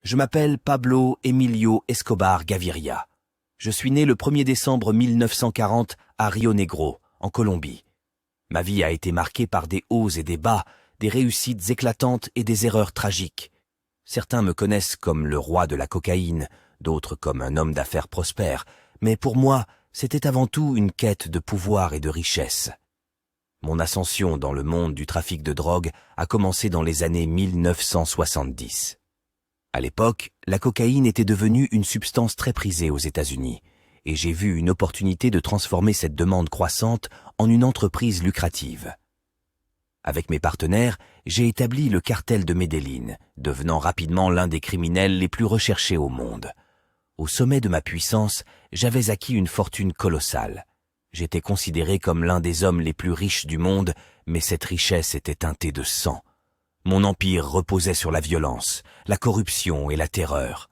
Je m'appelle Pablo Emilio Escobar Gaviria. Je suis né le 1er décembre 1940 à Rio Negro, en Colombie. Ma vie a été marquée par des hauts et des bas, des réussites éclatantes et des erreurs tragiques. Certains me connaissent comme le roi de la cocaïne, d'autres comme un homme d'affaires prospère, mais pour moi, c'était avant tout une quête de pouvoir et de richesse. Mon ascension dans le monde du trafic de drogue a commencé dans les années 1970. À l'époque, la cocaïne était devenue une substance très prisée aux États-Unis, et j'ai vu une opportunité de transformer cette demande croissante en une entreprise lucrative. Avec mes partenaires, j'ai établi le cartel de Medellín, devenant rapidement l'un des criminels les plus recherchés au monde. Au sommet de ma puissance, j'avais acquis une fortune colossale. J'étais considéré comme l'un des hommes les plus riches du monde, mais cette richesse était teintée de sang. Mon empire reposait sur la violence, la corruption et la terreur.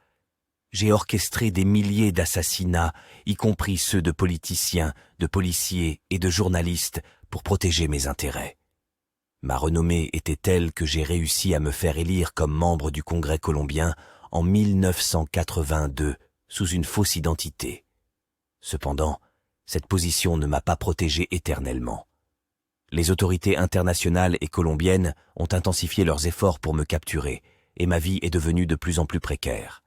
J'ai orchestré des milliers d'assassinats, y compris ceux de politiciens, de policiers et de journalistes, pour protéger mes intérêts. Ma renommée était telle que j'ai réussi à me faire élire comme membre du Congrès colombien en 1982 sous une fausse identité. Cependant, cette position ne m'a pas protégé éternellement. Les autorités internationales et colombiennes ont intensifié leurs efforts pour me capturer, et ma vie est devenue de plus en plus précaire.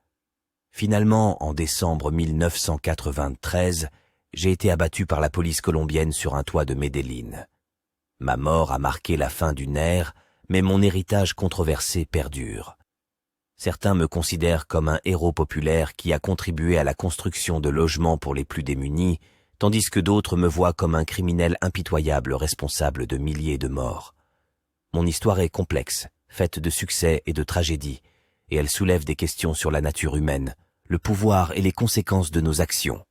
Finalement, en décembre 1993, j'ai été abattu par la police colombienne sur un toit de Medellín. Ma mort a marqué la fin d'une ère, mais mon héritage controversé perdure. Certains me considèrent comme un héros populaire qui a contribué à la construction de logements pour les plus démunis, tandis que d'autres me voient comme un criminel impitoyable responsable de milliers de morts. Mon histoire est complexe, faite de succès et de tragédies, et elle soulève des questions sur la nature humaine, le pouvoir et les conséquences de nos actions.